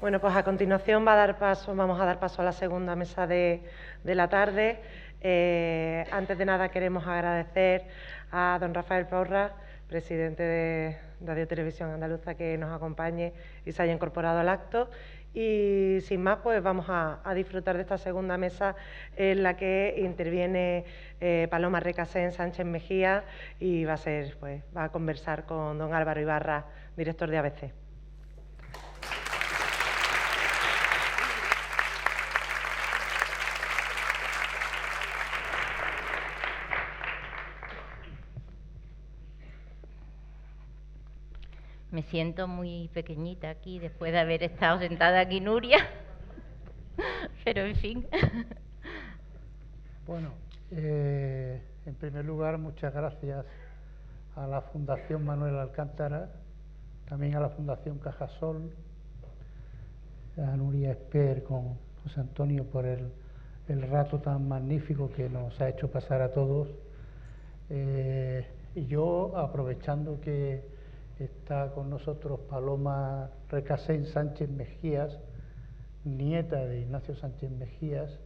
Bueno, pues a continuación vamos a dar paso a la segunda mesa de la tarde. Antes de nada queremos agradecer a don Rafael Porras, presidente de Radio Televisión Andaluza, que nos acompañe y se haya incorporado al acto. Y sin más, pues vamos a disfrutar de esta segunda mesa en la que interviene Paloma Recasens Sánchez Mejía y va a conversar con don Álvaro Ibarra, director de ABC. Me siento muy pequeñita aquí, después de haber estado sentada aquí Nuria, pero en fin. Bueno, en primer lugar, muchas gracias a la Fundación Manuel Alcántara, también a la Fundación Cajasol, a Nuria Esper con José Antonio por el rato tan magnífico que nos ha hecho pasar a todos. Y yo, aprovechando que está con nosotros Paloma Recasens Sánchez Mejías, nieta de Ignacio Sánchez Mejías,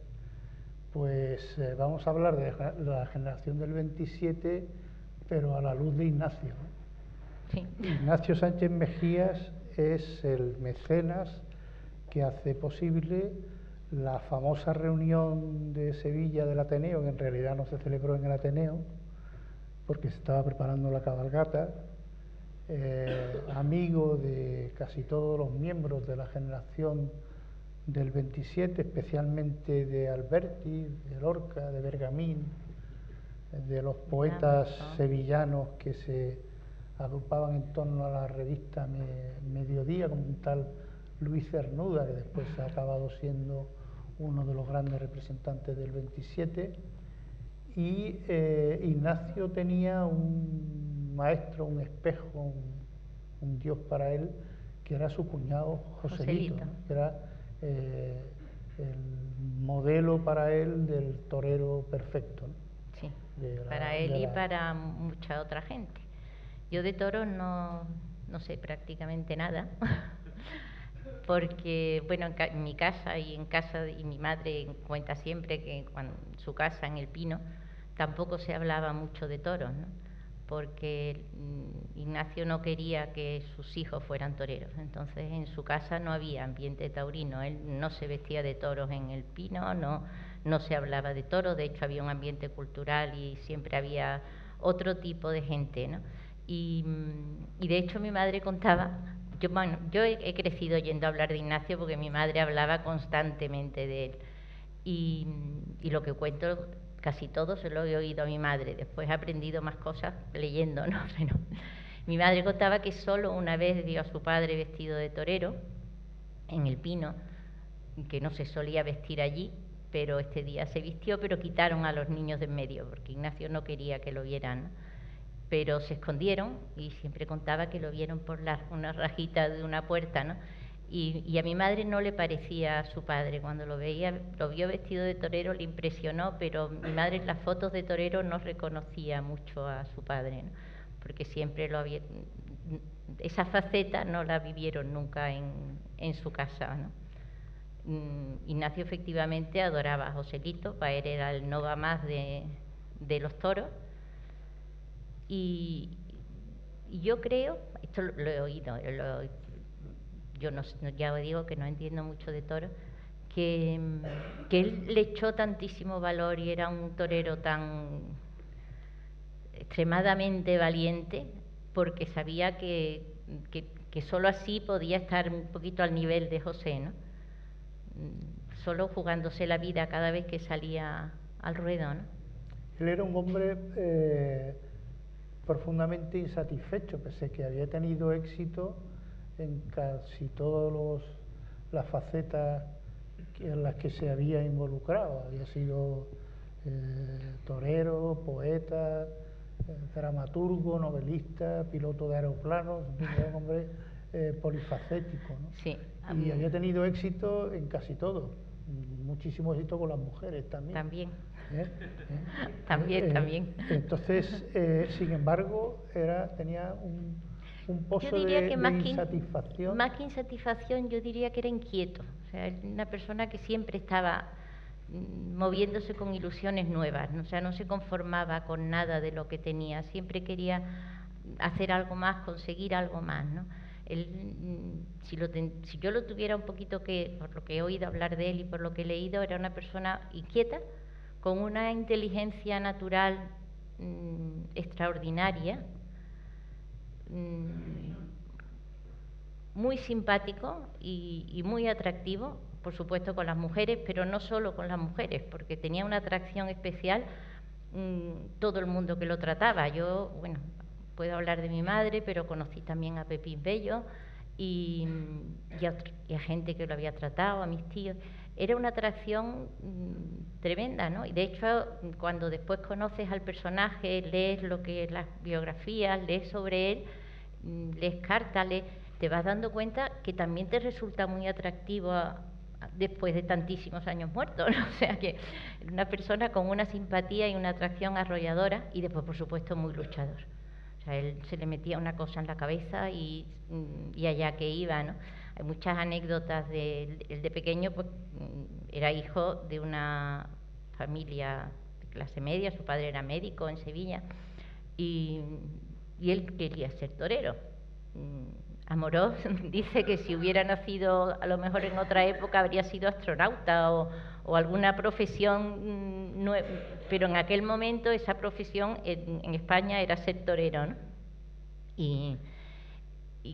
pues vamos a hablar de la generación del 27, pero a la luz de Ignacio. Sí. Ignacio Sánchez Mejías es el mecenas que hace posible la famosa reunión de Sevilla del Ateneo, que en realidad no se celebró en el Ateneo, porque se estaba preparando la cabalgata, amigo de casi todos los miembros de la generación del 27, especialmente de Alberti, de Lorca, de Bergamín, de los poetas sevillanos que se agrupaban en torno a la revista Mediodía, como un tal Luis Cernuda, que después ha acabado siendo uno de los grandes representantes del 27. Y Ignacio tenía un maestro, un espejo, un dios para él, que era su cuñado Joselito, ¿no? Que era el modelo para él del torero perfecto, ¿no? Sí, para él y para mucha otra gente. Yo de toros no sé prácticamente nada, porque, bueno, en mi casa y mi madre cuenta siempre que en su casa, en El Pino, tampoco se hablaba mucho de toros, ¿no? Porque Ignacio no quería que sus hijos fueran toreros, entonces en su casa no había ambiente taurino, él no se vestía de toros en El Pino, no se hablaba de toros, de hecho había un ambiente cultural y siempre había otro tipo de gente, ¿no? Y de hecho mi madre contaba, yo he crecido oyendo hablar de Ignacio porque mi madre hablaba constantemente de él, y lo que cuento casi todo se lo he oído a mi madre, después he aprendido más cosas leyendo, ¿no? Pero mi madre contaba que solo una vez vio a su padre vestido de torero en El Pino, que no se solía vestir allí, pero este día se vistió, pero quitaron a los niños de en medio, porque Ignacio no quería que lo vieran, ¿no? Pero se escondieron y siempre contaba que lo vieron por una rajita de una puerta, ¿no? Y a mi madre no le parecía a su padre, cuando lo vio vestido de torero le impresionó, pero mi madre en las fotos de torero no reconocía mucho a su padre, ¿no? Porque siempre esa faceta no la vivieron nunca en su casa, ¿no? Ignacio efectivamente adoraba a Joselito, para él era el no va más de los toros, y yo creo, esto lo he oído, yo ya os digo que no entiendo mucho de toros, que él le echó tantísimo valor y era un torero tan extremadamente valiente, porque sabía que solo así podía estar un poquito al nivel de José, ¿no? Solo jugándose la vida cada vez que salía al ruedo, ¿no? Él era un hombre profundamente insatisfecho, pese a que había tenido éxito en casi todas las facetas en las que se había involucrado. Había sido torero, poeta, dramaturgo, novelista, piloto de aeroplanos, era un hombre polifacético, ¿no? Sí. Y había tenido éxito en casi todo, muchísimo éxito con las mujeres también. También. Entonces, sin embargo, tenía un pozo yo diría de, que de más insatisfacción. más que insatisfacción, yo diría que era inquieto. O sea, una persona que siempre estaba moviéndose con ilusiones nuevas, ¿no? O sea, no se conformaba con nada de lo que tenía, siempre quería hacer algo más, conseguir algo más, ¿no? Él, si yo lo tuviera un poquito que, por lo que he oído hablar de él y por lo que he leído, era una persona inquieta, con una inteligencia natural extraordinaria, muy simpático y muy atractivo, por supuesto con las mujeres, pero no solo con las mujeres, porque tenía una atracción especial todo el mundo que lo trataba. Yo, bueno, puedo hablar de mi madre, pero conocí también a Pepín Bello y a gente que lo había tratado, a mis tíos. Era una atracción tremenda, ¿no? Y de hecho, cuando después conoces al personaje, lees lo que las biografías, lees sobre él, lees cartas, te vas dando cuenta que también te resulta muy atractivo después de tantísimos años muertos, ¿no? O sea que una persona con una simpatía y una atracción arrolladora y después, por supuesto, muy luchador. O sea, él se le metía una cosa en la cabeza y allá que iba, ¿no? Hay muchas anécdotas de él. De pequeño, pues era hijo de una familia de clase media, su padre era médico en Sevilla y él quería ser torero. Amorós dice que si hubiera nacido a lo mejor en otra época habría sido astronauta o alguna profesión, pero en aquel momento esa profesión en España era ser torero, ¿no? Y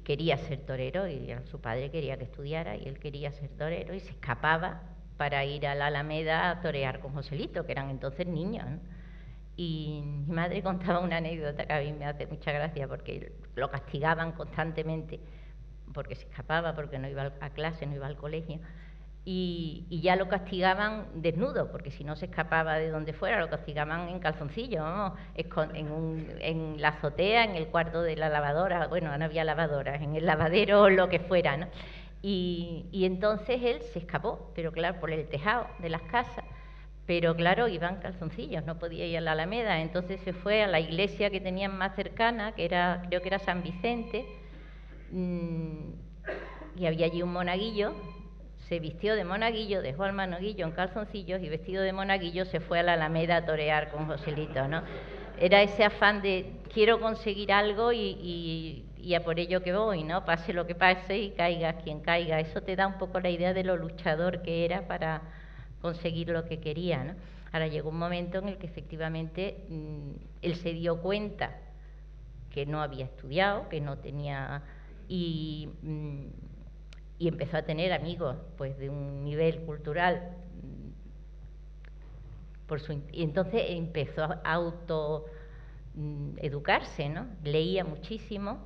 quería ser torero y su padre quería que estudiara y él quería ser torero y se escapaba para ir a la Alameda a torear con Joselito, que eran entonces niños, ¿no? Y mi madre contaba una anécdota que a mí me hace mucha gracia porque lo castigaban constantemente porque se escapaba, porque no iba a clase, no iba al colegio y ya lo castigaban desnudo, porque si no se escapaba de donde fuera, lo castigaban en calzoncillo, vamos, en la azotea, en el cuarto de la lavadora, bueno, no había lavadoras, en el lavadero o lo que fuera, ¿no? Y entonces él se escapó, pero claro, por el tejado de las casas. Pero claro, iban calzoncillos, no podía ir a la Alameda, entonces se fue a la iglesia que tenían más cercana, que era, creo que era San Vicente, y había allí un monaguillo, se vistió de monaguillo, dejó al monaguillo en calzoncillos y vestido de monaguillo se fue a la Alameda a torear con Joselito, ¿no? Era ese afán de quiero conseguir algo y a por ello que voy, ¿no? Pase lo que pase y caiga quien caiga. Eso te da un poco la idea de lo luchador que era para conseguir lo que quería, ¿no? Ahora llegó un momento en el que efectivamente él se dio cuenta que no había estudiado, que no tenía y empezó a tener amigos pues de un nivel cultural y entonces empezó a autoeducarse, ¿no? Leía muchísimo,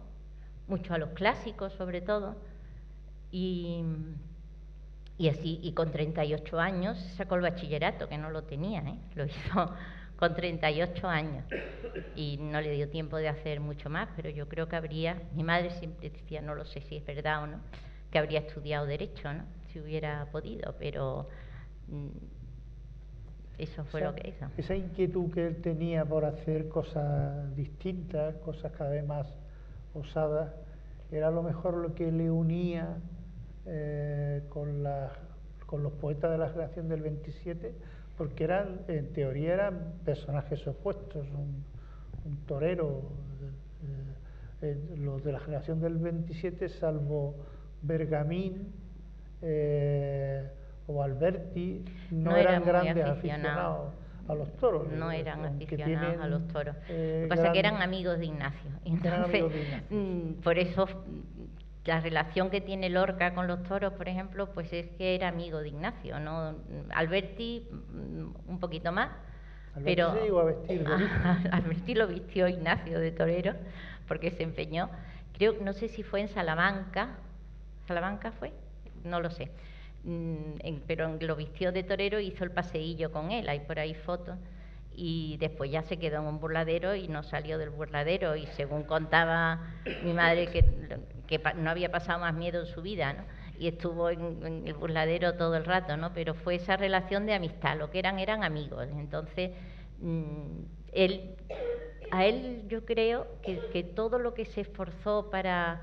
mucho a los clásicos sobre todo y así, y con 38 años sacó el bachillerato, que no lo tenía, ¿eh? Lo hizo con 38 años y no le dio tiempo de hacer mucho más, pero yo creo que mi madre siempre decía, no lo sé si es verdad o no, que habría estudiado Derecho, ¿no? Si hubiera podido, pero eso fue lo que hizo. Esa inquietud que él tenía por hacer cosas distintas, cosas cada vez más osadas, era a lo mejor lo que le unía con los poetas de la generación del 27, porque en teoría eran personajes opuestos, un torero, los de la generación del 27, salvo Bergamín o Alberti, no eran grandes aficionados a los toros. No eran aficionados a los toros. Lo que pasa es que eran amigos de Ignacio. Por eso la relación que tiene Lorca con los toros, por ejemplo, pues es que era amigo de Ignacio, ¿no? Alberti un poquito más, pero se llegó a vestir Alberti lo vistió Ignacio de torero porque se empeñó, creo, no sé si fue en Salamanca fue, no lo sé, pero lo vistió de torero y hizo el paseillo con él, hay por ahí fotos, y después ya se quedó en un burladero y no salió del burladero, y según contaba mi madre que no había pasado más miedo en su vida, ¿no? Y estuvo en el burladero todo el rato, ¿no? Pero fue esa relación de amistad, lo que eran amigos. Entonces él a él yo creo que todo lo que se esforzó para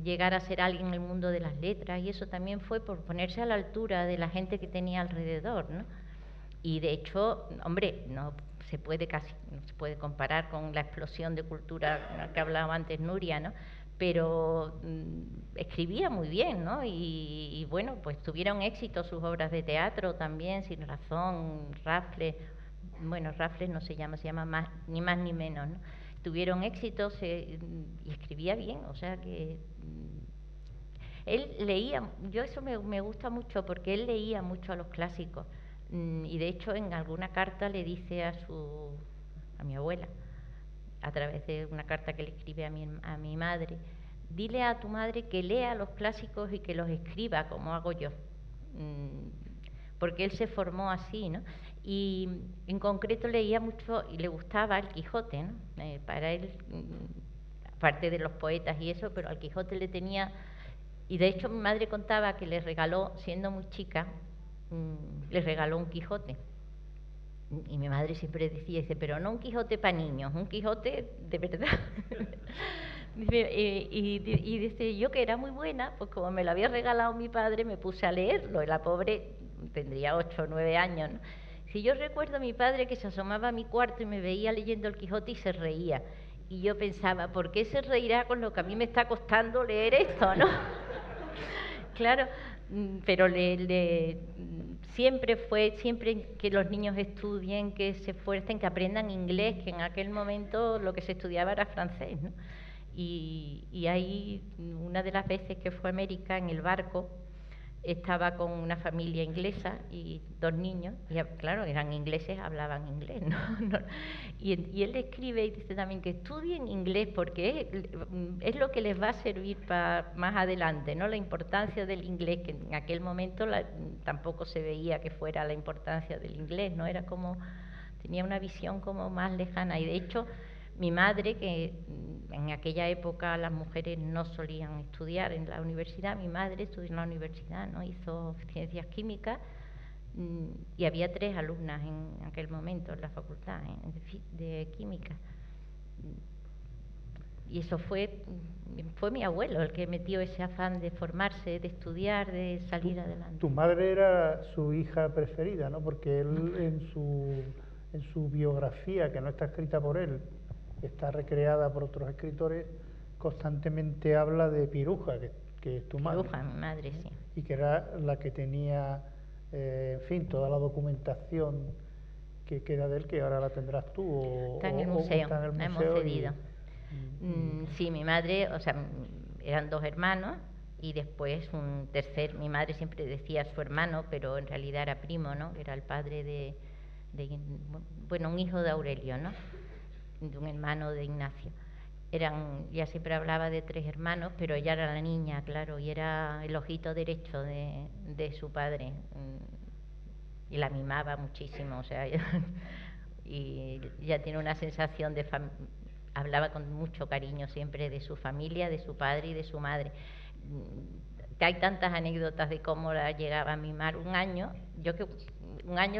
llegar a ser alguien en el mundo de las letras y eso también fue por ponerse a la altura de la gente que tenía alrededor, ¿no? Y de hecho, hombre, no se puede comparar con la explosión de cultura que hablaba antes Nuria, ¿no? Pero escribía muy bien, ¿no? Y bueno, pues tuvieron éxito sus obras de teatro también, Sin Razón, Raffles, bueno, Raffles no se llama más, ni más ni menos, ¿no? Tuvieron éxito y escribía bien, o sea que él leía, yo eso me gusta mucho porque él leía mucho a los clásicos y de hecho en alguna carta le dice a mi abuela, a través de una carta que le escribe a mi madre, dile a tu madre que lea los clásicos y que los escriba como hago yo, porque él se formó así, ¿no? Y en concreto leía mucho y le gustaba el Quijote, ¿no? Para él, aparte de los poetas y eso, pero al Quijote le tenía... Y de hecho mi madre contaba que le regaló, siendo muy chica, le regaló un Quijote. Y mi madre siempre decía, dice, pero no un Quijote para niños, un Quijote de verdad. Y dice, yo que era muy buena, pues como me lo había regalado mi padre, me puse a leerlo. Y la pobre tendría 8 o 9 años, ¿no? Si yo recuerdo a mi padre que se asomaba a mi cuarto y me veía leyendo el Quijote y se reía. Y yo pensaba, ¿por qué se reirá con lo que a mí me está costando leer esto, no? Claro, pero siempre que los niños estudien, que se esfuercen, que aprendan inglés, que en aquel momento lo que se estudiaba era francés, ¿no? Y ahí, una de las veces que fue a América en el barco, estaba con una familia inglesa y 2 niños, y claro, eran ingleses, hablaban inglés, ¿no? Y él escribe y dice también que estudien inglés porque es lo que les va a servir para más adelante, ¿no? La importancia del inglés, que en aquel momento tampoco se veía que fuera la importancia del inglés, ¿no? Era como, tenía una visión como más lejana, y de hecho mi madre, que en aquella época las mujeres no solían estudiar en la universidad, mi madre estudió en la universidad, ¿no? Hizo ciencias químicas y había 3 alumnas en aquel momento en la facultad de química. Y eso fue mi abuelo el que metió ese afán de formarse, de estudiar, de salir adelante. Tu madre era su hija preferida, ¿no? Porque él en su biografía, que no está escrita por él, está recreada por otros escritores, constantemente habla de Piruja, que es tu madre. Piruja, mi madre, sí. Y que era la que tenía, en fin, toda la documentación que queda de él, que ahora la tendrás tú. Está en el museo, está en el la museo hemos cedido. Sí, mi madre, o sea, eran 2 hermanos y después un tercer, mi madre siempre decía su hermano, pero en realidad era primo, ¿no? Era el padre bueno, un hijo de Aurelio, ¿no? De un hermano de Ignacio. Ya siempre hablaba de 3 hermanos, pero ella era la niña, claro, y era el ojito derecho de su padre. Y la mimaba muchísimo, o sea, y ya tiene una sensación de hablaba con mucho cariño siempre de su familia, de su padre y de su madre. Hay tantas anécdotas de cómo la llegaba a mimar. Un año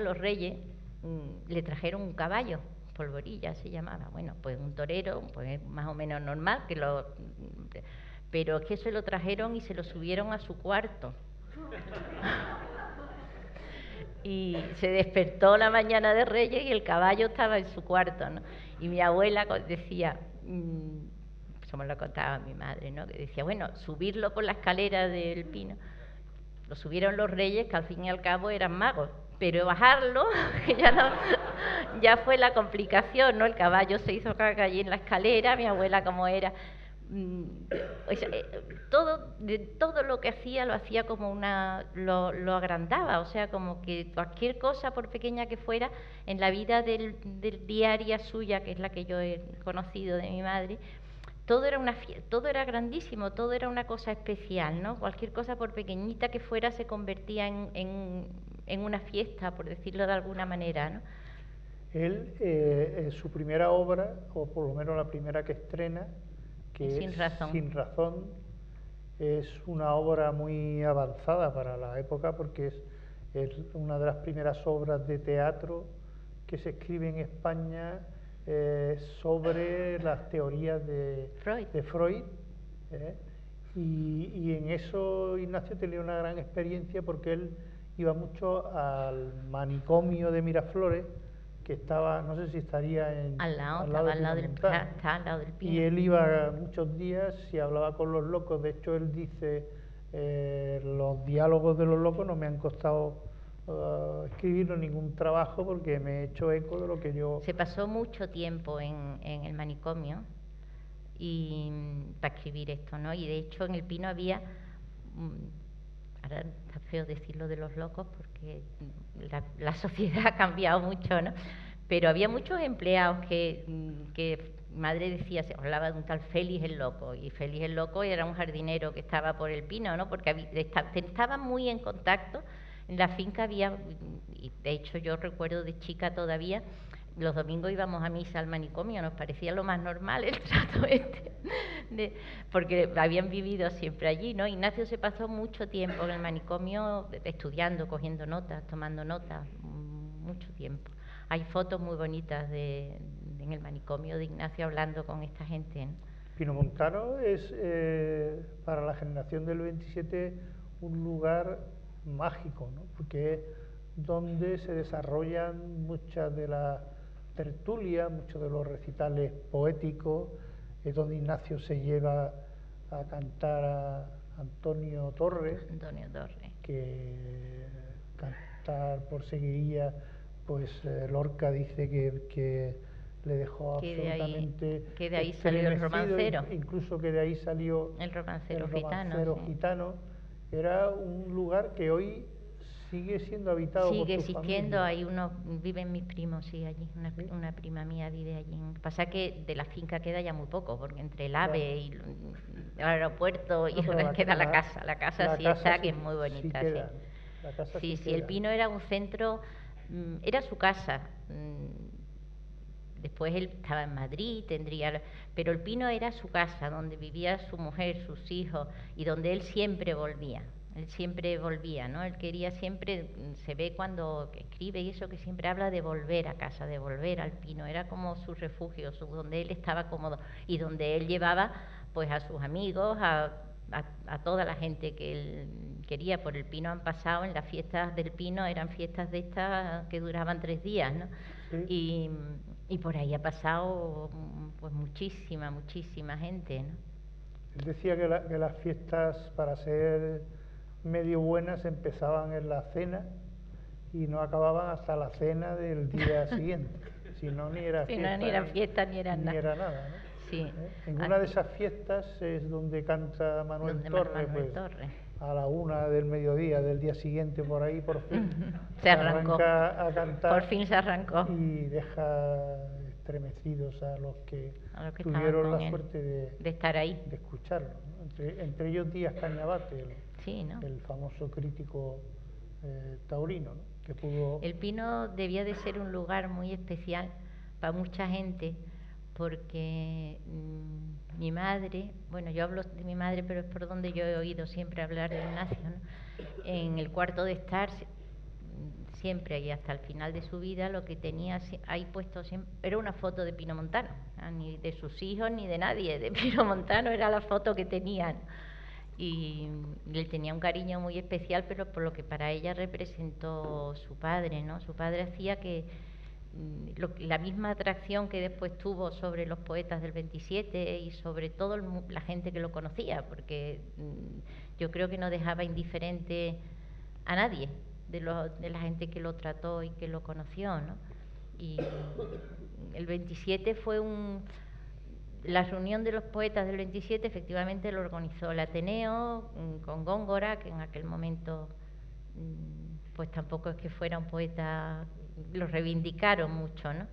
los Reyes le trajeron un caballo, Polvorilla se llamaba, bueno, pues un torero, pues más o menos normal, pero es que se lo trajeron y se lo subieron a su cuarto. Y se despertó la mañana de Reyes y el caballo estaba en su cuarto, ¿no? Y mi abuela decía, eso me lo contaba mi madre, ¿no? Que decía, bueno, subirlo por la escalera del pino, lo subieron los Reyes, que al fin y al cabo eran magos, pero bajarlo, ya fue la complicación, ¿no? El caballo se hizo caca allí en la escalera, mi abuela como era... todo lo que hacía lo hacía como lo agrandaba, o sea, como que cualquier cosa, por pequeña que fuera, en la vida del diaria suya, que es la que yo he conocido de mi madre, todo era grandísimo, todo era una cosa especial, ¿no? Cualquier cosa, por pequeñita que fuera, se convertía en una fiesta, por decirlo de alguna manera, ¿no? Él, en su primera obra, o por lo menos la primera que estrena, que es Sin Razón, es una obra muy avanzada para la época porque es una de las primeras obras de teatro que se escribe en España sobre las teorías de Freud. Y en eso Ignacio tenía una gran experiencia porque él iba mucho al manicomio de Miraflores, que estaba, no sé si estaría al lado del Pino. Y él iba muchos días y hablaba con los locos. De hecho, él dice, los diálogos de los locos no me han costado escribir ningún trabajo porque me he hecho eco de lo que yo... Se pasó mucho tiempo en el manicomio y para escribir esto, ¿no? Y de hecho en el Pino había... ahora está feo decirlo de los locos porque la sociedad ha cambiado mucho, ¿no? Pero había muchos empleados que madre decía, se hablaba de un tal Félix el Loco, y Félix el Loco era un jardinero que estaba por el Pino, ¿no? Porque estaban muy en contacto. En la finca había, y de hecho yo recuerdo de chica todavía, los domingos íbamos a misa al manicomio, nos parecía lo más normal el trato porque habían vivido siempre allí, ¿no? Ignacio se pasó mucho tiempo en el manicomio estudiando, cogiendo notas, tomando notas, mucho tiempo. Hay fotos muy bonitas en el manicomio de Ignacio hablando con esta gente, ¿no? Pinomontano es, para la generación del 27, un lugar mágico, ¿no? Porque es donde se desarrollan muchas de las tertulias, muchos de los recitales poéticos, es donde Ignacio se lleva a cantar a Antonio Torres, que cantar por seguiría, pues Lorca dice que le dejó absolutamente que de ahí salió el romancero, incluso que de ahí salió el romancero gitano. Era un lugar que hoy sigue siendo habitado por tu familia. Sigue existiendo, hay viven mis primos, sí, allí, una prima mía vive allí. Pasa que de la finca queda ya muy poco, porque entre el AVE y el aeropuerto queda la casa sí está, que es muy bonita. Sí, el Pino era un centro, era su casa. Después él estaba en Madrid, pero el Pino era su casa, donde vivía su mujer, sus hijos, y donde él siempre volvía. ¿No? Él quería siempre, se ve cuando escribe y eso, que siempre habla de volver a casa, de volver al Pino. Era como su refugio, donde él estaba cómodo y donde él llevaba pues a sus amigos, a toda la gente que él quería. Por el Pino han pasado, en las fiestas del Pino, eran fiestas de estas que duraban 3 días, ¿no? Sí. Y por ahí ha pasado pues muchísima gente, ¿no? Él decía que las fiestas, para ser medio buenas, empezaban en la cena y no acababan hasta la cena del día siguiente. Si no, ni era fiesta, ni era nada, ¿no? Sí. En una de esas fiestas es donde canta Manuel Torres, a la 1 del mediodía del día siguiente, por ahí, por fin se arrancó a cantar. Por fin se arrancó. Y deja estremecidos a los que tuvieron la suerte de estar ahí, de escucharlo, ¿no? Entre ellos Díaz Cañabate, ¿no? El famoso crítico taurino, ¿no? Que pudo... El Pino debía de ser un lugar muy especial para mucha gente, porque mi madre, bueno, yo hablo de mi madre, pero es por donde yo he oído siempre hablar de Ignacio, ¿no? En el cuarto de estar, siempre y hasta el final de su vida, lo que tenía ahí puesto siempre, era una foto de Pino Montano, ¿no? Ni de sus hijos ni de nadie, de Pino Montano era la foto que tenían. Y él tenía un cariño muy especial, pero por lo que para ella representó su padre, ¿no? Su padre hacía que la misma atracción que después tuvo sobre los poetas del 27 y sobre todo la gente que lo conocía, porque yo creo que no dejaba indiferente a nadie de la gente que lo trató y que lo conoció, ¿no? Y el 27 fue la reunión de los poetas del 27, efectivamente lo organizó el Ateneo con Góngora, que en aquel momento pues tampoco es que fuera un poeta, lo reivindicaron mucho, ¿no?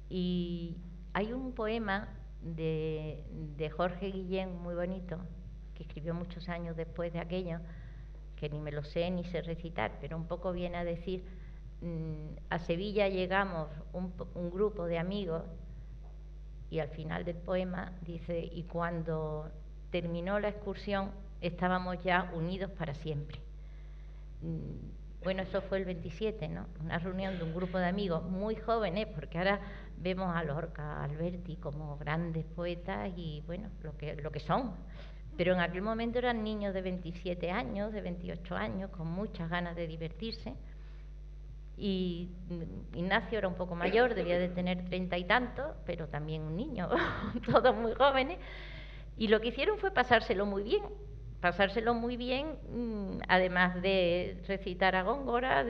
Y hay un poema de Jorge Guillén muy bonito, que escribió muchos años después de aquello, que ni me lo sé ni sé recitar, pero un poco viene a decir: a Sevilla llegamos un grupo de amigos, y al final del poema dice: y cuando terminó la excursión estábamos ya unidos para siempre. Bueno, eso fue el 27, ¿no? Una reunión de un grupo de amigos muy jóvenes, porque ahora vemos a Lorca, a Alberti como grandes poetas y, bueno, lo que son. Pero en aquel momento eran niños de 27 años, de 28 años, con muchas ganas de divertirse. Y Ignacio era un poco mayor, debía de tener 30 y tantos, pero también un niño, todos muy jóvenes. Y lo que hicieron fue pasárselo muy bien, además de recitar a Góngora,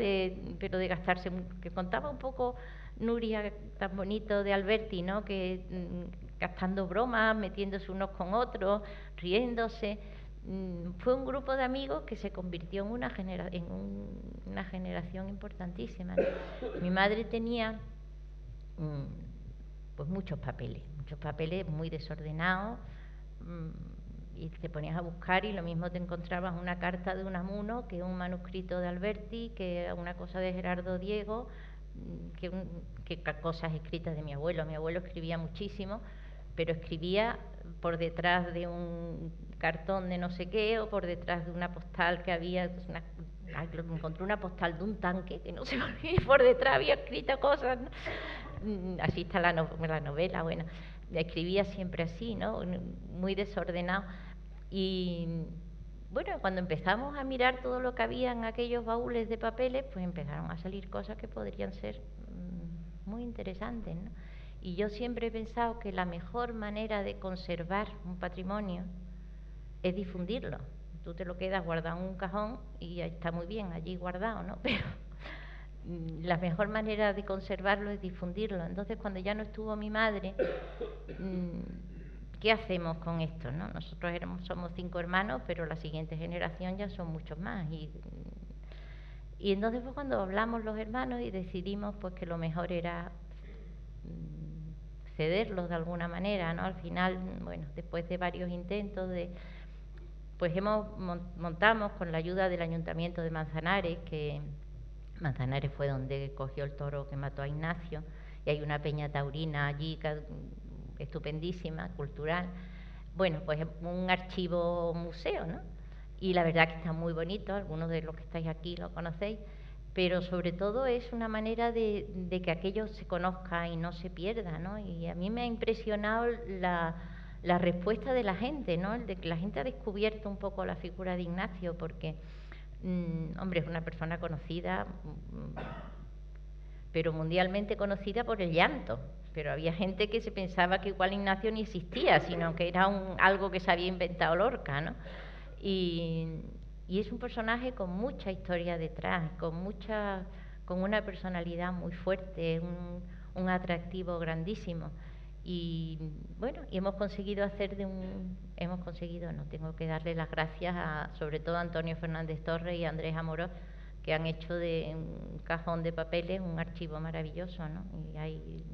pero de gastarse, que contaba un poco Nuria, tan bonito de Alberti, ¿no? Que gastando bromas, metiéndose unos con otros, riéndose. Fue un grupo de amigos que se convirtió en una generación importantísima, ¿no? Mi madre tenía pues muchos papeles muy desordenados, y te ponías a buscar y lo mismo te encontrabas una carta de Unamuno que un manuscrito de Alberti, que una cosa de Gerardo Diego, que cosas escritas de mi abuelo. Mi abuelo escribía muchísimo, pero escribía por detrás de un cartón de no sé qué, o por detrás de una postal que había, encontré una postal de un tanque, que no sé por qué, por detrás había escrito cosas, ¿no? Así está la novela, bueno, escribía siempre así, ¿no? Muy desordenado. Y bueno, cuando empezamos a mirar todo lo que había en aquellos baúles de papeles, pues empezaron a salir cosas que podrían ser muy interesantes, ¿no? Y yo siempre he pensado que la mejor manera de conservar un patrimonio es difundirlo. Tú te lo quedas guardado en un cajón y está muy bien allí guardado, ¿no? Pero la mejor manera de conservarlo es difundirlo. Entonces, cuando ya no estuvo mi madre, ¿qué hacemos con esto, no? Nosotros somos 5 hermanos, pero la siguiente generación ya son muchos más. Y entonces fue cuando hablamos los hermanos y decidimos pues que lo mejor era cederlos de alguna manera, ¿no? Al final, bueno, después de varios intentos pues montamos con la ayuda del Ayuntamiento de Manzanares, que Manzanares fue donde cogió el toro que mató a Ignacio, y hay una peña taurina allí estupendísima, cultural. Bueno, pues un archivo museo, ¿no? Y la verdad que está muy bonito, algunos de los que estáis aquí lo conocéis, pero sobre todo es una manera de que aquello se conozca y no se pierda, ¿no? Y a mí me ha impresionado la respuesta de la gente, ¿no? El de que la gente ha descubierto un poco la figura de Ignacio, porque, hombre, es una persona conocida, pero mundialmente conocida por el llanto. Pero había gente que se pensaba que igual Ignacio ni existía, sino que era algo que se había inventado Lorca, ¿no? Y es un personaje con mucha historia detrás, con una personalidad muy fuerte, un atractivo grandísimo. Y bueno, y hemos conseguido no, tengo que darle las gracias sobre todo a Antonio Fernández Torres y a Andrés Amorós, que han hecho de un cajón de papeles un archivo maravilloso, ¿no? Y hay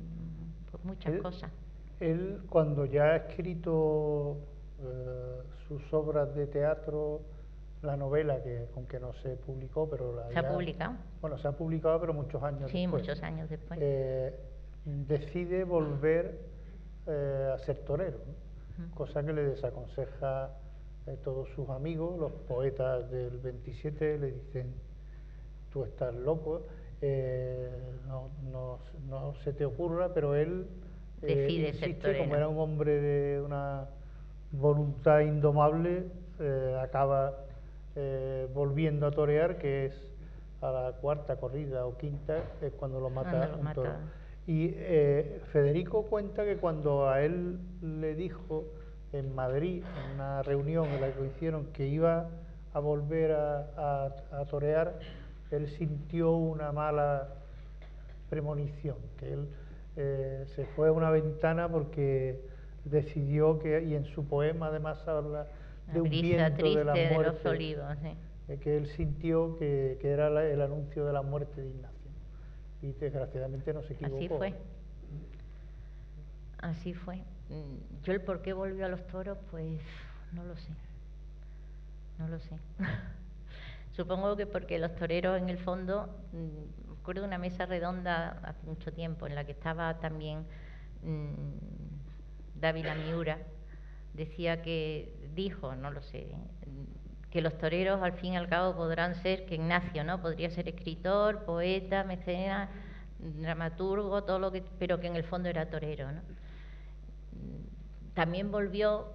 pues muchas cosas. Él, cuando ya ha escrito sus obras de teatro, la novela, aunque no se publicó, pero ¿Se ha publicado? Bueno, se ha publicado, pero muchos años después. Sí, muchos años después. Decide volver a ser torero, ¿no? Cosa que le desaconseja todos sus amigos, los poetas del 27, le dicen: tú estás loco, no se te ocurra, pero él decide ser torero. Como era un hombre de una voluntad indomable, acaba volviendo a torear, que es a la 4ª corrida o 5ª, es cuando lo mata un toro. Y Federico cuenta que cuando a él le dijo en Madrid, en una reunión en la que hicieron, que iba a volver a torear, él sintió una mala premonición, que él se fue a una ventana porque decidió y en su poema además habla de un viento de la muerte, de los olivos, sí. Que él sintió que era el anuncio de la muerte de Ignacio, y desgraciadamente no se equivocó. Así fue. Yo el por qué volvió a los toros, pues no lo sé. Supongo que porque los toreros, en el fondo, me acuerdo de una mesa redonda hace mucho tiempo en la que estaba también Dávila Miura, dijo, no lo sé, que los toreros al fin y al cabo podrán ser, que Ignacio, ¿no? Podría ser escritor, poeta, mecenas, dramaturgo, todo lo que, pero que en el fondo era torero, ¿no? También volvió,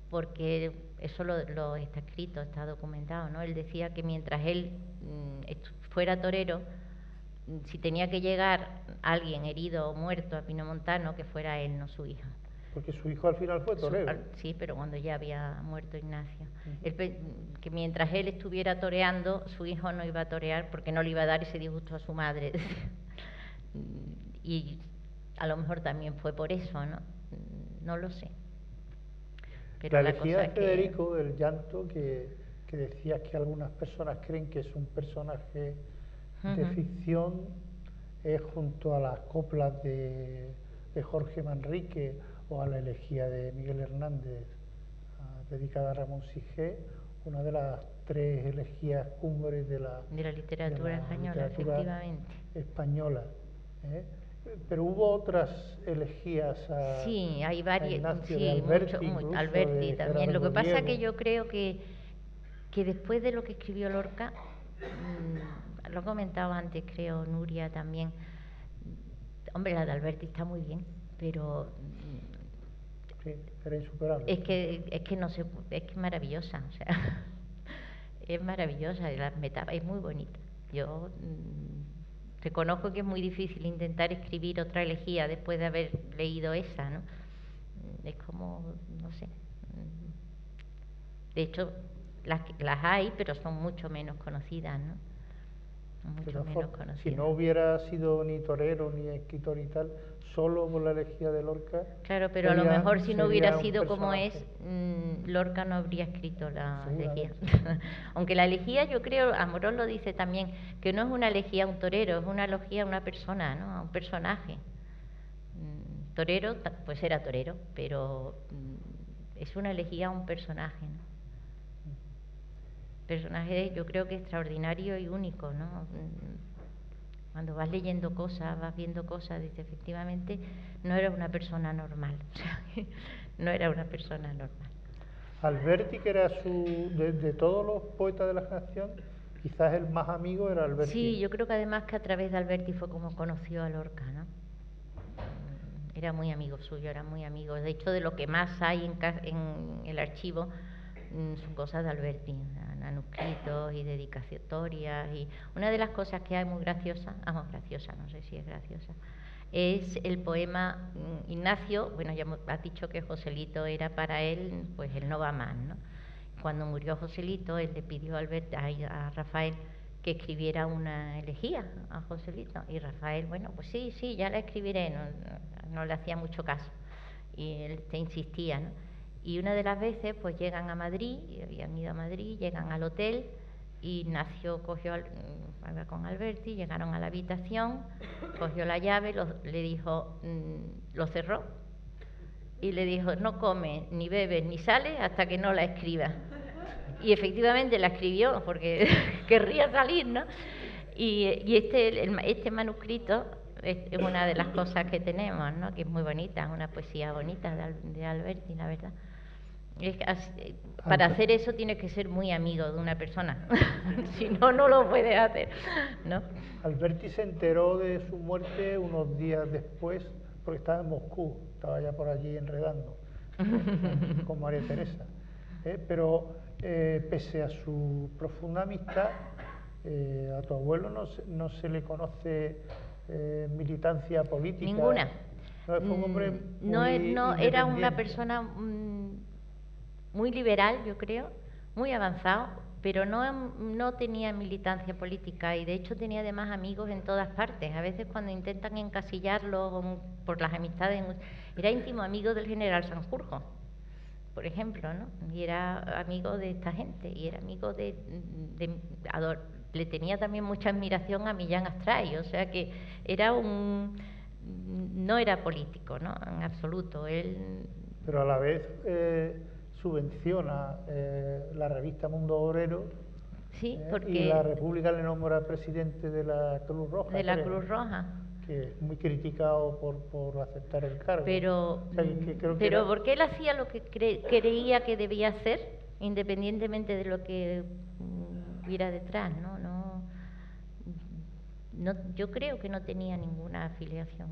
porque eso lo está escrito, está documentado, ¿no? Él decía que mientras él fuera torero, si tenía que llegar alguien herido o muerto a Pinomontano, que fuera él, no su hijo. Porque su hijo al final fue torero. Sí, pero cuando ya había muerto Ignacio. Que mientras él estuviera toreando, su hijo no iba a torear porque no le iba a dar ese disgusto a su madre. Y a lo mejor también fue por eso, ¿no? No lo sé. Pero la elegía de Federico del llanto, que decías que algunas personas creen que es un personaje de ficción, es junto a las coplas de Jorge Manrique o a la elegía de Miguel Hernández dedicada a Ramón Sigé, una de las 3 elegías cumbres de la literatura española, efectivamente. Española, ¿eh? Pero hubo otras elegías sí, hay varias, sí, Alberti, Alberti también. Lo que pasa es que yo creo que después de lo que escribió Lorca, lo he comentado antes, creo, Nuria también, hombre, la de Alberti está muy bien, pero sí, era insuperable. Es que no sé, es que es maravillosa, o sea, es maravillosa, las metáforas, es muy bonita. Yo reconozco que es muy difícil intentar escribir otra elegía después de haber leído esa, ¿no? Es como, no sé. De hecho, las hay, pero son mucho menos conocidas, ¿no? Mucho menos conocidas. Si no hubiera sido ni torero ni escritor y tal, solo por la elegía de Lorca. Claro, pero a lo mejor si no hubiera sido como es, Lorca no habría escrito la elegía. Aunque la elegía, yo creo, Amorós lo dice también, que no es una elegía a un torero, es una elegía a una persona, ¿no? A un personaje. Torero, pues era torero, pero es una elegía a un personaje, ¿no? Personaje, yo creo que extraordinario y único, ¿no? Cuando vas leyendo cosas, vas viendo cosas, dices, efectivamente, no era una persona normal. No era una persona normal. Alberti, que era de todos los poetas de la generación, quizás el más amigo era Alberti. Sí, yo creo que además que a través de Alberti fue como conoció a Lorca, ¿no? Era muy amigo suyo, era muy amigo. De hecho, de lo que más hay en el archivo son cosas de Alberti, manuscritos y dedicatorias. Y una de las cosas que hay muy graciosa, graciosa, no sé si es graciosa, es el poema Ignacio. Bueno, ya has dicho que Joselito era para él, pues él no va más, ¿no? Cuando murió Joselito, él le pidió a Rafael que escribiera una elegía a Joselito, y Rafael, bueno, pues sí, ya la escribiré, no le hacía mucho caso, y él te insistía, ¿no? Y una de las veces, pues llegan a Madrid, habían ido a Madrid, llegan al hotel, y Ignacio habla con Alberti, llegaron a la habitación, cogió la llave, le dijo, lo cerró, y le dijo, no comes, ni bebes, ni sales hasta que no la escribas. Y efectivamente la escribió, porque querría salir, ¿no? Y este manuscrito es una de las cosas que tenemos, ¿no? Que es muy bonita, es una poesía bonita de Alberti, la verdad. Para hacer eso tienes que ser muy amigo de una persona, si no, no lo puedes hacer, ¿no? Alberti se enteró de su muerte unos días después, porque estaba en Moscú, estaba ya por allí enredando con María Teresa. Pero pese a su profunda amistad, a tu abuelo no se le conoce militancia política. Ninguna. No, fue un hombre no era una persona muy liberal, yo creo, muy avanzado, pero no tenía militancia política, y de hecho tenía además amigos en todas partes. A veces cuando intentan encasillarlo por las amistades, era íntimo amigo del general Sanjurjo, por ejemplo, ¿no? Y era amigo de esta gente, y era amigo le tenía también mucha admiración a Millán Astray, o sea que no era político, ¿no? En absoluto. Pero a la vez subvenciona la revista Mundo Obrero, sí, porque y la República le nombra presidente de la Cruz Roja. De la Cruz Roja. Que es muy criticado por aceptar el cargo. Pero, o sea, creo que porque él hacía lo que creía que debía hacer, independientemente de lo que hubiera detrás, yo creo que no tenía ninguna afiliación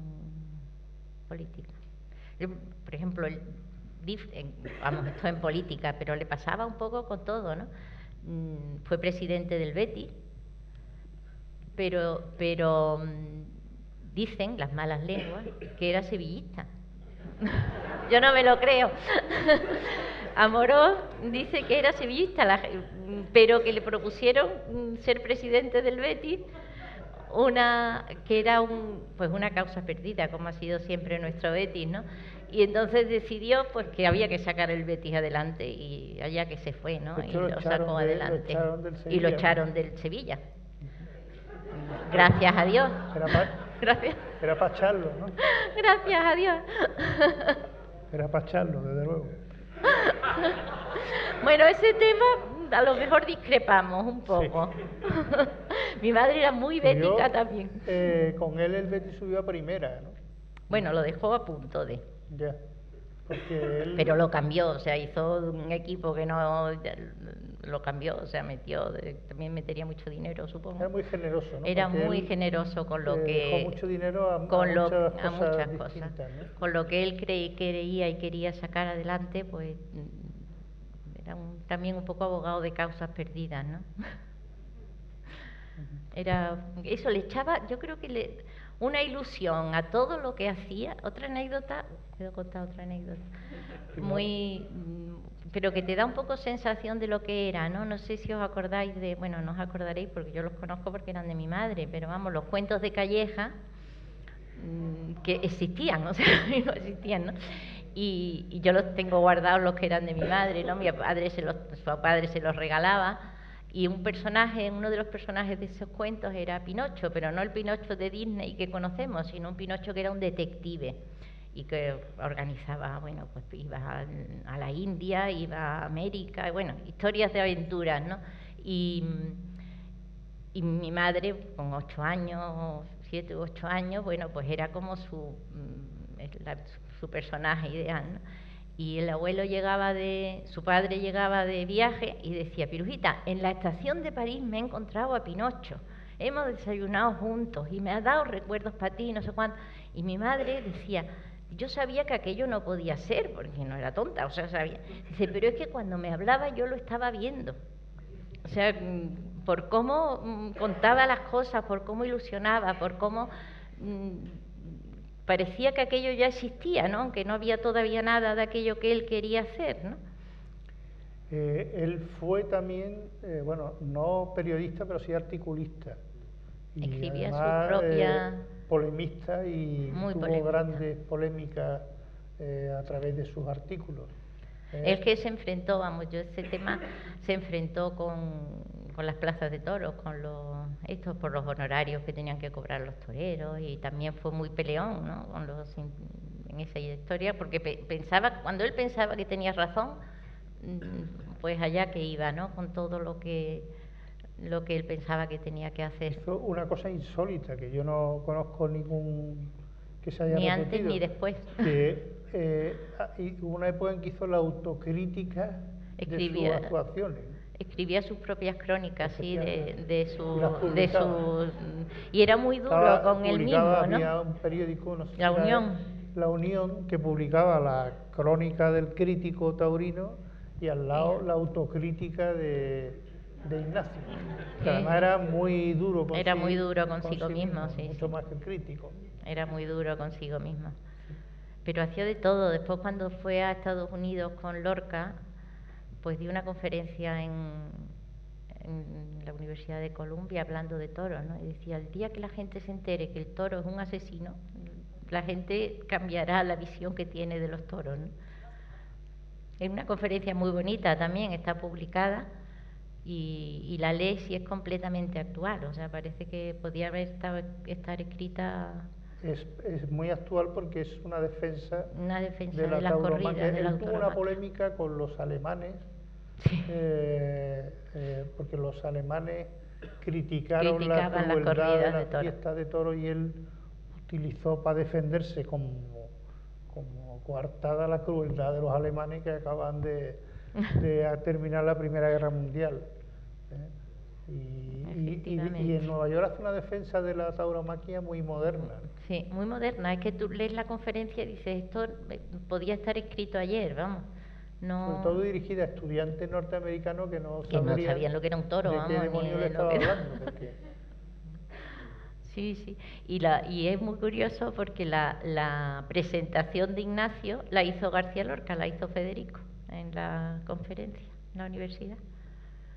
política. Por ejemplo, vamos, esto en política, pero le pasaba un poco con todo, ¿no? Fue presidente del Betis, pero dicen las malas lenguas que era sevillista. Yo no me lo creo. Amorós dice que era sevillista, pero que le propusieron ser presidente del Betis, que era pues una causa perdida, como ha sido siempre nuestro Betis, ¿no? Y entonces decidió pues que había que sacar el Betis adelante, y allá que se fue, ¿no? Y lo sacó adelante. Y lo echaron del Sevilla. Gracias a Dios. Gracias. Era para echarlo, ¿no? Gracias a Dios. Era para echarlo, desde luego. Bueno, ese tema a lo mejor discrepamos un poco. Sí. Mi madre era muy bética también. Con él el Betis subió a primera, ¿no? Bueno, lo dejó a punto de. Ya. Porque él... Pero lo cambió, o sea, hizo un equipo que no... Lo cambió, o sea, también metería mucho dinero, supongo. Era muy generoso, ¿no? Era muy generoso con lo que... Dejó mucho dinero a muchas cosas. ¿No? Con lo que él creía y quería sacar adelante, pues era también un poco abogado de causas perdidas, ¿no? Eso le echaba, yo creo que una ilusión a todo lo que hacía. Otra anécdota, puedo contar otra anécdota, pero que te da un poco sensación de lo que era, ¿no? No sé si os acordáis bueno, no os acordaréis porque yo los conozco porque eran de mi madre, pero vamos, los cuentos de Calleja, que existían, o sea, no existían, ¿no? Y yo los tengo guardados, los que eran de mi madre, ¿no? Su padre se los regalaba. Y uno de los personajes de esos cuentos era Pinocho, pero no el Pinocho de Disney que conocemos, sino un Pinocho que era un detective y que organizaba, bueno, pues iba a la India, iba a América, bueno, historias de aventuras, ¿no? Y mi madre, con 8 años, 7 u 8 años, bueno, pues era como su personaje ideal, ¿no? Y el abuelo su padre llegaba de viaje y decía: Pirujita, en la estación de París me he encontrado a Pinocho, hemos desayunado juntos y me ha dado recuerdos para ti, no sé cuánto. Y mi madre decía: yo sabía que aquello no podía ser, porque no era tonta, o sea, sabía. Dice, pero es que cuando me hablaba yo lo estaba viendo. O sea, por cómo contaba las cosas, por cómo ilusionaba, por cómo... parecía que aquello ya existía, ¿no? Aunque no había todavía nada de aquello que él quería hacer, ¿no? Él fue también, bueno, no periodista, pero sí articulista. Y escribía además, su propia... polemista, y muy tuvo polémica. Grandes polémicas a través de sus artículos. El que se enfrentó, vamos, ese tema se enfrentó con las plazas de toros, por los honorarios que tenían que cobrar los toreros, y también fue muy peleón, ¿no? En esa historia, porque cuando él pensaba que tenía razón, pues allá que iba, ¿no? Con todo lo que él pensaba que tenía que hacer. Hizo una cosa insólita que yo no conozco ningún que se haya ni repetido, antes ni después. Y hubo una época en que hizo la autocrítica de sus actuaciones. Escribía sus propias crónicas, sí, y era muy duro con él mismo, ¿no? Había un periódico, no sé, La Unión. La Unión, que publicaba la crónica del crítico taurino y al lado la autocrítica de Ignacio, que además era muy duro consigo mismo, sí, mucho más que el crítico. Era muy duro consigo mismo, pero hacía de todo. Después, cuando fue a Estados Unidos con Lorca, pues dio una conferencia en la Universidad de Columbia hablando de toros, ¿no? Y decía: el día que la gente se entere que el toro es un asesino, la gente cambiará la visión que tiene de los toros, ¿no? Es una conferencia muy bonita también, está publicada, y la ley sí es completamente actual, o sea, parece que podía estar escrita... Es muy actual porque es una defensa de las corridas. Él tuvo una polémica con los alemanes, sí. Porque los alemanes criticaban la crueldad de la fiesta de toros, y él utilizó para defenderse como coartada la crueldad de los alemanes, que acaban de de terminar la Primera Guerra Mundial. Y en Nueva York hace una defensa de la tauromaquia muy moderna. Sí, muy moderna. Es que tú lees la conferencia y dices, esto podía estar escrito ayer, vamos. No... Sobre todo dirigida a estudiantes norteamericanos que no sabían lo que era un toro, de vamos, qué demonio le estaba hablando. Porque... Sí, sí. Y es muy curioso porque la presentación de Ignacio la hizo García Lorca, la hizo Federico en la conferencia, en la universidad.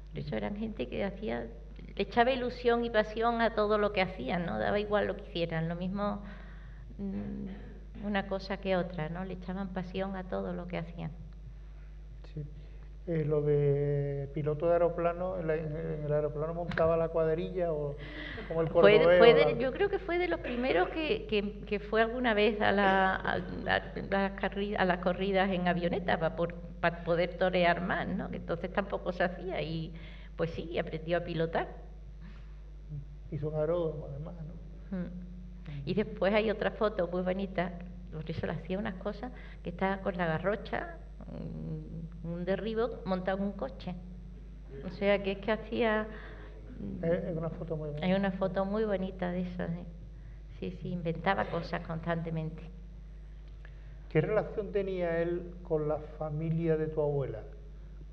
Por eso eran gente que le echaba ilusión y pasión a todo lo que hacían, ¿no? Daba igual lo que hicieran, lo mismo una cosa que otra, ¿no? Le echaban pasión a todo lo que hacían. Sí. Lo de piloto de aeroplano, en el aeroplano montaba la cuadrilla o como el cordobés. Yo creo que fue de los primeros que fue alguna vez a las corridas en avioneta para poder torear más, ¿no? Que entonces tampoco se hacía y pues sí, aprendió a pilotar. Hizo un aeródromo además, ¿no? Y después hay otra foto muy bonita, por eso le hacía unas cosas, que estaba con la garrocha, un derribo, montado en un coche. O sea que es que hacía... Es una foto muy bonita. Hay una foto muy bonita de eso, sí, inventaba cosas constantemente. ¿Qué relación tenía él con la familia de tu abuela?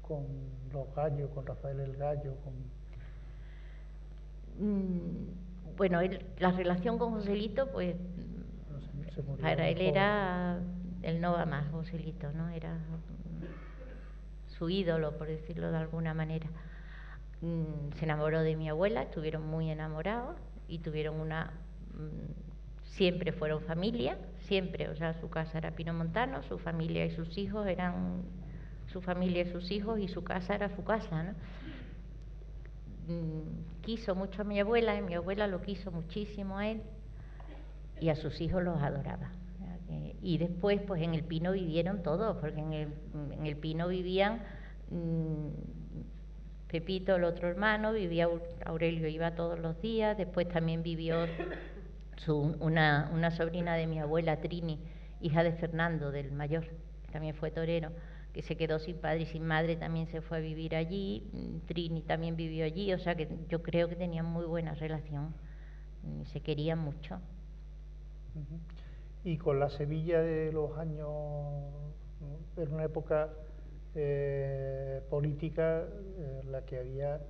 Con los Gallos, con Rafael el Gallo, Bueno, la relación con Joselito, pues para él era el no va más, Joselito, ¿no? Era su ídolo, por decirlo de alguna manera. Se enamoró de mi abuela, estuvieron muy enamorados y tuvieron siempre fueron familia, siempre, o sea, su casa era Pinomontano, su familia y sus hijos eran su familia y sus hijos y su casa era su casa, ¿no? Quiso mucho a mi abuela y mi abuela lo quiso muchísimo a él y a sus hijos los adoraba. Y después, pues en el Pino vivieron todos, porque en el Pino vivían Pepito, el otro hermano, vivía Aurelio, iba todos los días, después también vivió una sobrina de mi abuela, Trini, hija de Fernando, del mayor, que también fue torero, que se quedó sin padre y sin madre, también se fue a vivir allí, Trini también vivió allí, o sea que yo creo que tenían muy buena relación, se querían mucho. Y con la Sevilla de los años, ¿no? Era una época política en la que había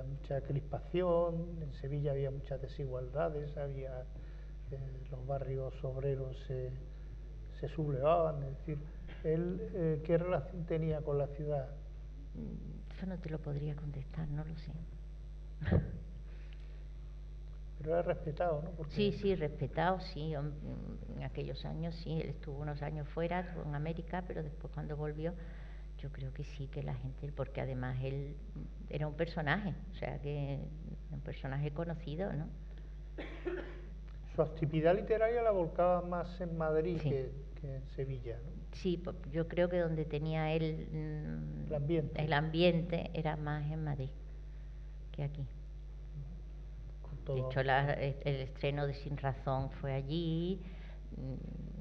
mucha crispación, en Sevilla había muchas desigualdades, los barrios obreros se sublevaban, es decir, él ¿qué relación tenía con la ciudad? Eso no te lo podría contestar, no lo sé. Pero era respetado, ¿no? Porque... Sí, respetado, sí. En aquellos años sí, él estuvo unos años fuera, estuvo en América, pero después cuando volvió, yo creo que sí, que la gente, porque además él era un personaje, o sea, que un personaje conocido, ¿no? Su actividad literaria la volcaba más en Madrid que en Sevilla, ¿no? Sí, yo creo que donde tenía él el ambiente era más en Madrid que aquí. De hecho, el estreno de Sin Razón fue allí.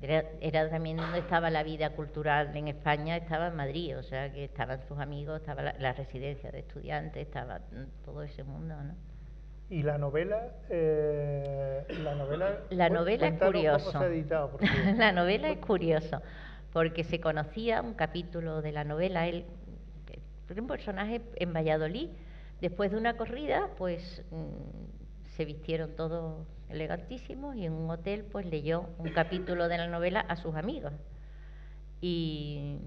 Era también donde estaba la vida cultural en España, estaba en Madrid, o sea que estaban sus amigos, estaba la residencia de estudiantes, estaba todo ese mundo, ¿no? ¿Y la novela? La novela es curioso. ¿Cómo se ha editado? Porque... La novela es curioso, porque se conocía un capítulo de la novela, él era un personaje en Valladolid, después de una corrida, pues se vistieron todos elegantísimos y en un hotel pues leyó un capítulo de la novela a sus amigos y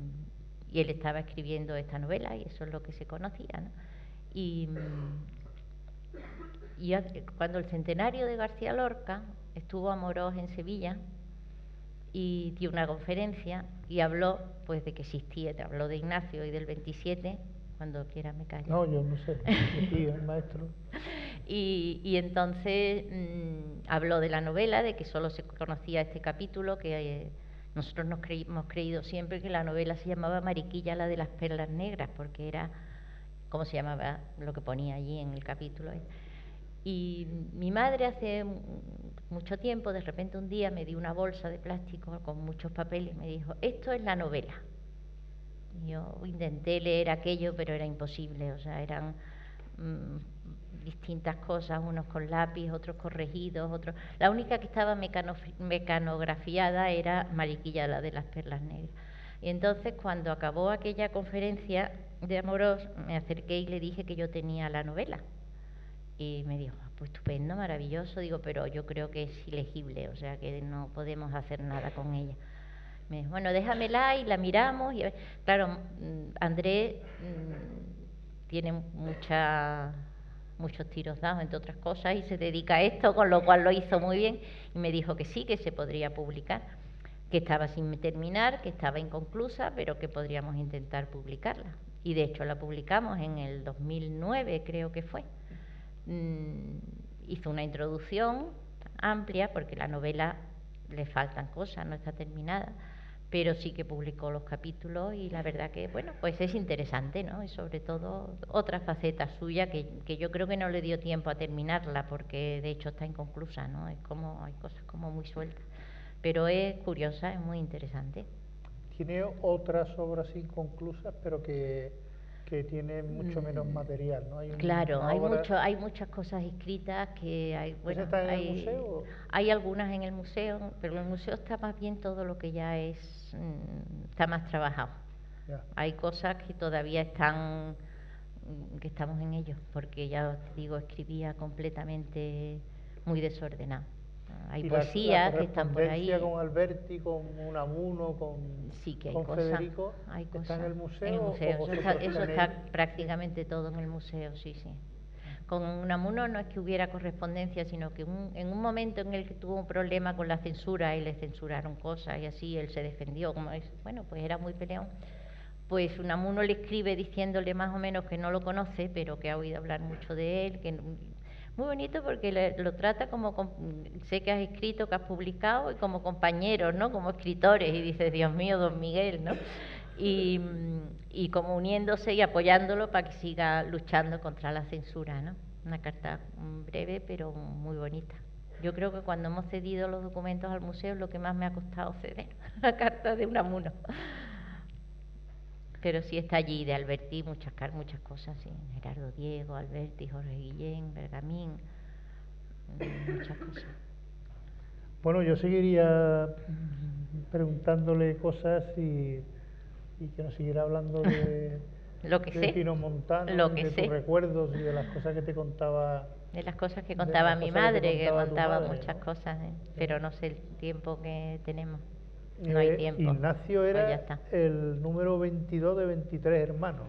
él estaba escribiendo esta novela y eso es lo que se conocía, ¿no? Y cuando el centenario de García Lorca estuvo Amorós en Sevilla y dio una conferencia y habló pues de que existía, te habló de Ignacio y del 27, cuando quiera me callo. No, yo no sé, aquí el maestro. Y entonces habló de la novela, de que solo se conocía este capítulo, que nosotros hemos creído siempre que la novela se llamaba Mariquilla, la de las perlas negras, porque era como se llamaba lo que ponía allí en el capítulo. Y mi madre hace mucho tiempo, de repente un día me dio una bolsa de plástico con muchos papeles y me dijo, esto es la novela. Yo intenté leer aquello, pero era imposible, o sea, eran distintas cosas, unos con lápiz, otros corregidos, otros... La única que estaba mecanografiada era Mariquilla, la de las perlas negras. Y entonces, cuando acabó aquella conferencia de Amorós, me acerqué y le dije que yo tenía la novela. Y me dijo, pues estupendo, maravilloso. Digo, pero yo creo que es ilegible, o sea, que no podemos hacer nada con ella. Me dijo, bueno, déjamela y la miramos. Y claro, Andrés tiene muchos tiros dados, entre otras cosas, y se dedica a esto, con lo cual lo hizo muy bien. Y me dijo que sí, que se podría publicar, que estaba sin terminar, que estaba inconclusa, pero que podríamos intentar publicarla. Y de hecho la publicamos en el 2009, creo que fue. Hizo una introducción amplia, porque la novela le faltan cosas, no está terminada, pero sí que publicó los capítulos y la verdad que, bueno, pues es interesante, ¿no? Y sobre todo otra faceta suya que yo creo que no le dio tiempo a terminarla, porque de hecho está inconclusa, ¿no? Es como, hay cosas como muy sueltas, pero es curiosa, es muy interesante. Tiene otras obras inconclusas, pero que tiene mucho menos material, ¿no? Claro, hay muchas cosas escritas que hay. Bueno, ¿Está en el museo? Hay algunas en el museo, pero en el museo está más bien todo lo que ya está más trabajado. Ya. Hay cosas que todavía que estamos en ello, porque ya os digo, escribía completamente muy desordenado. Hay poesías que están por ahí. ¿La con Alberti, con Unamuno, con Federico, está en el museo? En el museo, eso está prácticamente todo en el museo, sí, sí. Con Unamuno no es que hubiera correspondencia, sino que en un momento en el que tuvo un problema con la censura y le censuraron cosas y así, él se defendió, bueno, pues era muy peleón. Pues Unamuno le escribe diciéndole más o menos que no lo conoce, pero que ha oído hablar mucho de él, que muy bonito porque lo trata como, sé que has escrito, que has publicado, y como compañeros, ¿no? Como escritores, y dices, Dios mío, don Miguel, ¿no? Y como uniéndose y apoyándolo para que siga luchando contra la censura, ¿no? Una carta breve, pero muy bonita. Yo creo que cuando hemos cedido los documentos al museo es lo que más me ha costado ceder, la carta de Unamuno. Pero sí está allí, de Alberti, muchas cosas, sí. Gerardo Diego, Alberti, Jorge Guillén, Bergamín, muchas cosas. Bueno, yo seguiría preguntándole cosas y que nos siguiera hablando de lo que sé, Pino Montano, de tus recuerdos y de las cosas que te contaba. De las cosas que contaba mi madre, que contaba muchas cosas, pero no sé el tiempo que tenemos. No hay tiempo. Ignacio era el número 22 de 23 hermanos.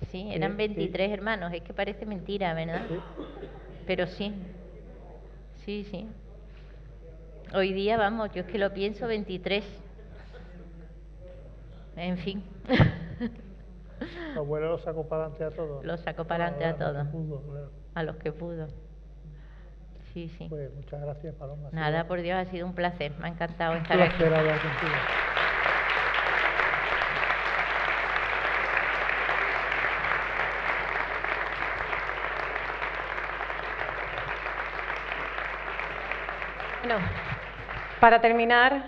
Sí, eran 23 hermanos, es que parece mentira, ¿verdad? Sí. Pero sí, sí. Hoy día, vamos, yo es que lo pienso 23. En fin. Tu abuelo lo sacó para adelante a todos. Lo sacó para adelante a todos. A los que pudo. Sí. Pues muchas gracias, Paloma. Nada, por Dios, ha sido un placer. Me ha encantado estar aquí. Un placer hablar contigo. Bueno, para terminar,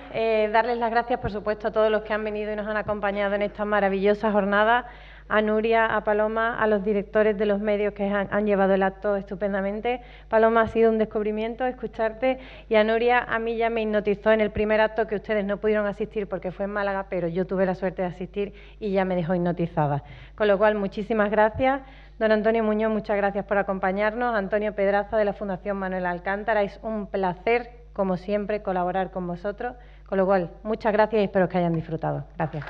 darles las gracias, por supuesto, a todos los que han venido y nos han acompañado en esta maravillosa jornada. A Nuria, a Paloma, a los directores de los medios que han llevado el acto estupendamente. Paloma, ha sido un descubrimiento escucharte, y a Nuria, a mí ya me hipnotizó en el primer acto, que ustedes no pudieron asistir porque fue en Málaga, pero yo tuve la suerte de asistir y ya me dejó hipnotizada. Con lo cual, muchísimas gracias. Don Antonio Muñoz, muchas gracias por acompañarnos. Antonio Pedraza, de la Fundación Manuel Alcántara, es un placer, como siempre, colaborar con vosotros. Con lo cual, muchas gracias y espero que hayan disfrutado. Gracias.